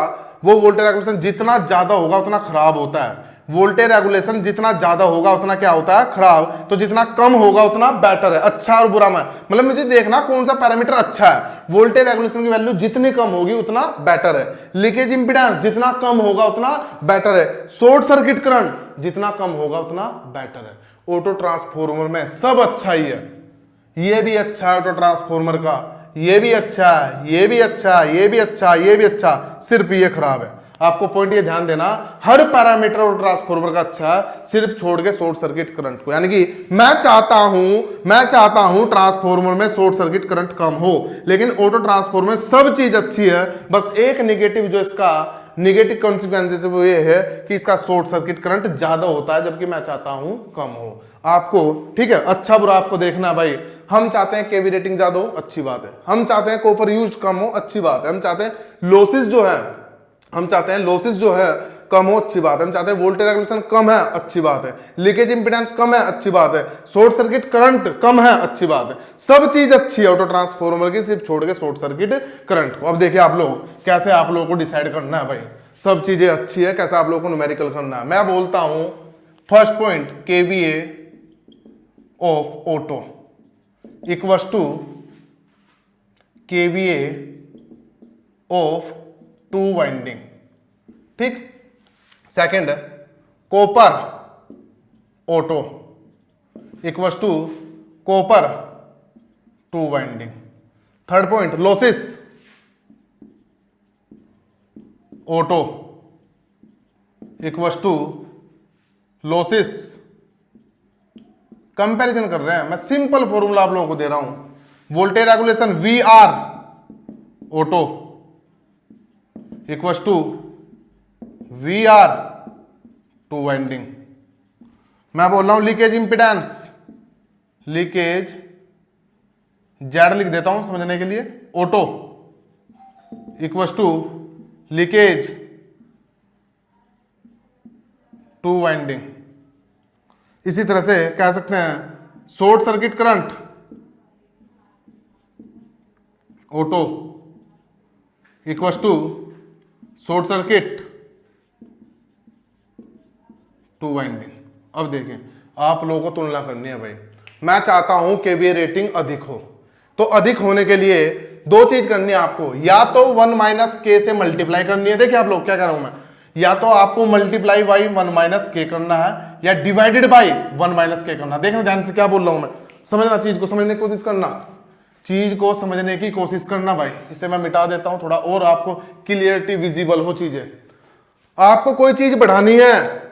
वो वोल्टेज रेगुलेशन जितना ज्यादा होगा उतना खराब होता है। वोल्टेज रेगुलेशन जितना ज्यादा होगा उतना क्या होता है, खराब। तो जितना कम होगा उतना बेटर है। अच्छा और बुरा में मतलब मुझे देखना कौन सा पैरामीटर अच्छा है। वोल्टेज रेगुलेशन की वैल्यू जितनी कम होगी उतना बेटर है। लीकेज इंपीडेंस जितना कम होगा उतना बेटर है। शॉर्ट सर्किट करंट जितना कम होगा उतना बेटर है। ऑटो ट्रांसफॉर्मर में सब अच्छा ही है। ये भी अच्छा है ऑटो ट्रांसफॉर्मर का, ये भी अच्छा है, ये भी अच्छा है, ये भी अच्छा है, ये भी अच्छा, सिर्फ ये खराब है। आपको पॉइंट ये ध्यान देना, हर पैरामीटर ऑटो ट्रांसफॉर्मर का अच्छा है, सिर्फ छोड़ के शॉर्ट सर्किट करंट को। यानी कि मैं चाहता हूं ट्रांसफॉर्मर में शॉर्ट सर्किट करंट कम हो, लेकिन ऑटो ट्रांसफॉर्मर में सब चीज अच्छी है, बस एक नेगेटिव जो इसका नेगेटिव कॉन्सिक्वेंसेस वो ये है कि इसका शॉर्ट सर्किट करंट ज्यादा होता है, जबकि मैं चाहता हूं कम हो। आपको ठीक है, अच्छा बुरा आपको देखना भाई। हम चाहते हैं केवी रेटिंग ज्यादा हो, अच्छी बात है। हम चाहते हैं कॉपर यूज कम हो, अच्छी बात है। हम चाहते हैं लॉसेस जो है, हम चाहते हैं लॉसेस जो है कम हो, अच्छी बात है। हम चाहते हैं वोल्टेज रेगुलेशन कम है, अच्छी बात है। लीकेज इंपीडेंस कम है, अच्छी बात है। शॉर्ट सर्किट करंट कम है, अच्छी बात है। सब चीज अच्छी है ऑटो ट्रांसफॉर्मर की, सिर्फ छोड़ के शॉर्ट सर्किट करंट को। अब देखिए आप लोग कैसे आप लोगों को डिसाइड करना है भाई, सब चीजें अच्छी है, कैसे आप लोगों को न्यूमेरिकल करना है। मैं बोलता हूं first point, KVA of auto equals to KVA of two winding. ठीक। Second, copper auto equals to copper two winding. Third point, losses auto equals to losses. Comparison कर रहे हैं, मैं सिंपल फॉर्मूला आप लोगों को दे रहा हूं। Voltage regulation V R auto equals to V R two winding. मैं बोल रहा हूं लीकेज इंपीडेंस, लीकेज जेड लिख देता हूं समझने के लिए, auto equals to leakage two winding. इसी तरह से कह सकते हैं short circuit current auto equals to short circuit two winding. अब देखिए आप लोगों को तुलना करनी है भाई। मैं चाहता हूं केवीए रेटिंग अधिक हो, तो अधिक होने के लिए दो चीज करनी है आपको, या तो 1 माइनस के से मल्टीप्लाई करनी है। देखिए आप लोग क्या कर रहा हूं मैं, या तो आपको मल्टीप्लाई बाई 1 माइनस के करना है, या डिवाइडेड बाई 1 माइनस के करना है। देखना ध्यान से क्या बोल रहा हूं मैं, समझना, चीज को समझने की कोशिश करना, चीज को समझने की कोशिश करना भाई। इसे मैं मिटा देता हूं थोड़ा और आपको क्लियरिटी विजिबल हो चीजें। आपको कोई चीज बढ़ानी है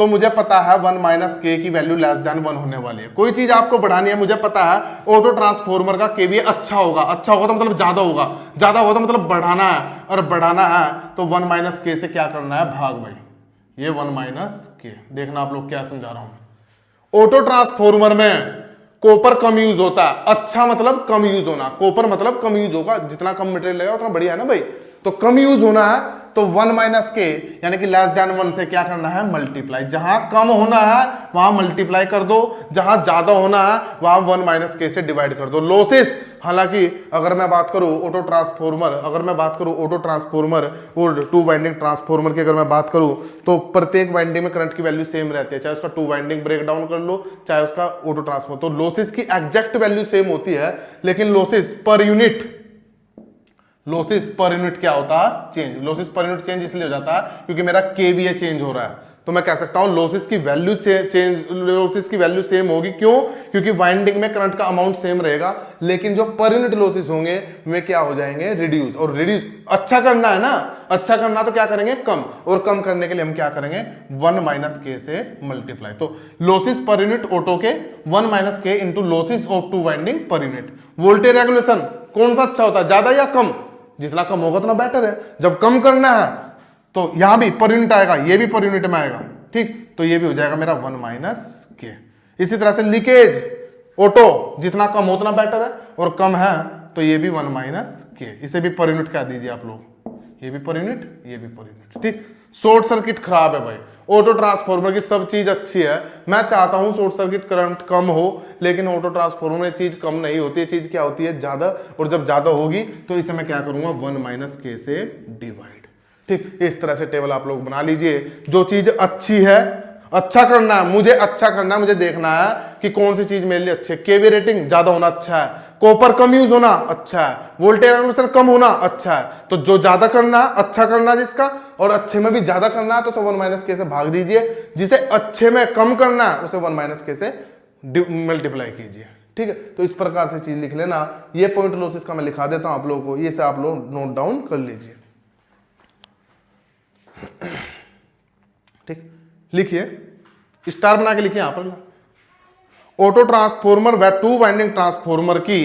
तो मुझे पता है 1 माइनस के की वैल्यू लेस देन 1 होने वाली है। कोई चीज आपको बढ़ानी है, मुझे पता है ऑटो ट्रांसफॉर्मर का केवीए अच्छा होगा, अच्छा होगा तो मतलब ज्यादा होगा, ज्यादा होगा तो मतलब बढ़ाना है, और बढ़ाना है तो 1 माइनस के से क्या करना है, भाग भाई, ये 1 माइनस के। देखना आप लोग क्या समझा रहा हूं। ऑटो ट्रांसफॉर्मर में कॉपर कम यूज होता है, अच्छा मतलब कम यूज होना, कॉपर मतलब कम यूज होगा, जितना कम मटेरियल लगेगा उतना बढ़िया है ना भाई। तो कम यूज होना है तो 1 माइनस के यानी कि लेस देन 1 से क्या करना है, मल्टीप्लाई। जहां कम होना है वहां मल्टीप्लाई कर दो, जहां ज्यादा होना है वहां 1 माइनस के से डिवाइड कर दो। लॉसेस, हालांकि अगर मैं बात करूं ऑटो ट्रांसफॉर्मर, अगर मैं बात करूं ऑटो ट्रांसफॉर्मर और 2 वाइंडिंग ट्रांसफॉर्मर की अगर मैं बात करूं तो प्रत्येक वाइंडिंग में करंट की वैल्यू सेम रहती है, चाहे उसका 2 वाइंडिंग ब्रेक डाउन कर लो, चाहे उसका ऑटो ट्रांसफॉर्मर। तो लॉसेस की एग्जैक्ट वैल्यू सेम होती है, लेकिन losses per unit, losses per unit क्या होता है, change. Losses per unit change इसलिए हो जाता है क्योंकि मेरा केवीए चेंज हो रहा है। तो मैं कह सकता हूं लॉसेस की वैल्यू चेंज, लॉसेस की वैल्यू सेम होगी। क्यों? क्योंकि वाइंडिंग में करंट का अमाउंट सेम रहेगा, लेकिन जो पर यूनिट लॉसेस होंगे वे क्या हो जाएंगे, रिड्यूस। और रिड्यूस अच्छा करना है ना, अच्छा करना तो क्या करेंगे, कम, और कम करने के लिए हम क्या करेंगे, 1 माइनस के से मल्टीप्लाई। तो लॉसेस पर यूनिट ऑटो के 1 माइनस के into losses of 2 winding per unit. Voltage regulation कौन सा अच्छा होता है, ज्यादा या कम? जितना कम होगा उतना बेटर है। जब कम करना है तो यहां भी पर यूनिट आएगा, ये भी पर यूनिट में आएगा, ठीक। तो ये भी हो जाएगा मेरा 1 माइनस के। इसी तरह से लीकेज ऑटो जितना कम हो उतना बेटर है, और कम है तो ये भी 1 माइनस के। इसे भी पर यूनिट कह दीजिए आप लोग, ये भी पर यूनिट, ये भी पर यूनिट, ठीक। शॉर्ट सर्किट खराब है भाई, ऑटो ट्रांसफॉर्मर की सब चीज अच्छी है। मैं चाहता हूं शॉर्ट सर्किट करंट कम हो, लेकिन ऑटो ट्रांसफॉर्मर में चीज कम नहीं होती है, चीज क्या होती है, ज्यादा। और जब ज्यादा होगी तो इसे मैं क्या करूंगा, 1 माइनस के से डिवाइड, ठीक। इस तरह से टेबल आप लोग बना लीजिए। जो चीज अच्छी है, अच्छा करना है मुझे, अच्छा करना है मुझे, देखना है कि कौन सी चीज मेरे लिए अच्छी है। केवी रेटिंग ज्यादा होना अच्छा है, कॉपर कम यूज होना अच्छा है, वोल्टेज रेगुलेशन कम होना अच्छा है। तो जो ज्यादा करना है, अच्छा करना है जिसका, और अच्छे में भी ज्यादा करना है तो उसे 1 माइनस के से भाग दीजिए। जिसे अच्छे में कम करना है उसे 1 माइनस के से मल्टीप्लाई कीजिए, ठीक है। तो इस प्रकार से चीज लिख लेना। ये पॉइंट लॉसेस का मैं लिखा देता हूं आप लोगों को, ये से आप लोग नोट डाउन कर लीजिए, ठीक। लिखिए, स्टार बना के लिखिए यहां पर। ऑटो ट्रांसफॉर्मर व 2 वाइंडिंग ट्रांसफॉर्मर की,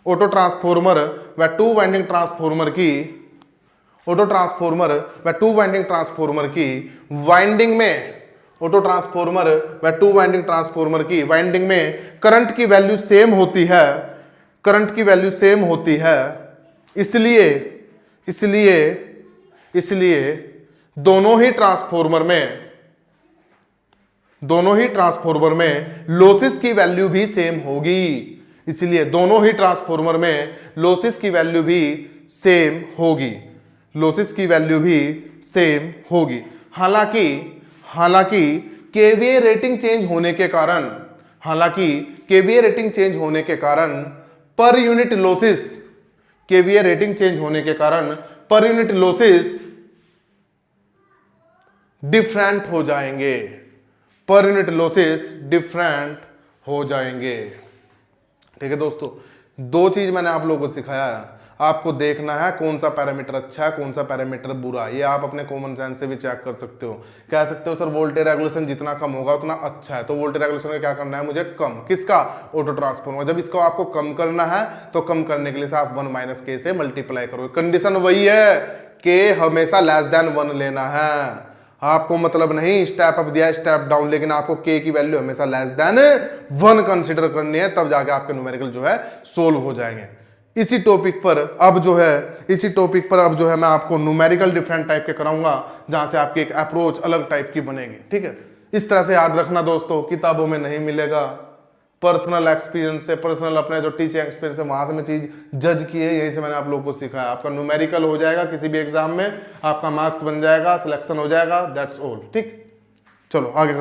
ऑटो ट्रांसफॉर्मर व 2 वाइंडिंग ट्रांसफॉर्मर की, ऑटो ट्रांसफॉर्मर व 2 वाइंडिंग ट्रांसफॉर्मर की वाइंडिंग में, ऑटो ट्रांसफॉर्मर व 2 वाइंडिंग ट्रांसफॉर्मर की वाइंडिंग में करंट की वैल्यू सेम होती है, करंट की वैल्यू सेम होती है। इसलिए इसलिए इसलिए दोनों ही ट्रांसफॉर्मर में लॉसेस की वैल्यू भी सेम होगी। इसलिए दोनों ही ट्रांसफॉर्मर में लॉसेस की वैल्यू भी सेम होगी, लॉसेस की वैल्यू भी सेम होगी। हालांकि केवीए रेटिंग चेंज होने के कारण, हालांकि केवीए रेटिंग चेंज होने के कारण per unit losses, KVA rating change होने के कारण पर यूनिट लॉसेस डिफरेंट हो जाएंगे, पर यूनिट लॉसेस डिफरेंट हो जाएंगे, ठीक है दोस्तों। दो चीज मैंने आप लोगों को सिखाया है, आपको देखना है कौन सा पैरामीटर अच्छा है, कौन सा पैरामीटर बुरा है। ये आप अपने कॉमन सेंस से भी चेक कर सकते हो। कह सकते हो सर वोल्टेज रेगुलेशन जितना कम होगा उतना अच्छा है, तो वोल्टेज रेगुलेशन में क्या करना है मुझे, कम। किसका, ऑटो ट्रांसफॉर्मर। जब इसको आपको कम करना है तो कम करने के लिए आप 1 माइनस के से मल्टीप्लाई करोगे। कंडीशन वही है कि हमेशा लेस देन 1 लेना है। आपको मतलब नहीं स्टेप अप दिया स्टेप डाउन, लेकिन आपको के की वैल्यू हमेशा लेस देन 1 कंसीडर करनी है, तब जाके आपके न्यूमेरिकल जो है सोल्व हो जाएंगे। इसी टॉपिक पर अब जो है मैं आपको न्यूमेरिकल डिफरेंट टाइप के कराऊंगा, जहां से आपकी एक अप्रोच अलग टाइप की बनेगी, ठीक है। इस तरह से याद रखना दोस्तों, किताबों में नहीं मिलेगा, पर्सनल एक्सपीरियंस से, पर्सनल अपने जो टीचिंग एक्सपीरियंस है वहां से मैं चीज जज की है, यहीं से मैंने आप लोगों को सिखाया। आपका न्यूमेरिकल हो जाएगा किसी भी एग्जाम में, आपका मार्क्स बन जाएगा, सिलेक्शन हो जाएगा, दैट्स ऑल, ठीक। चलो आगे करते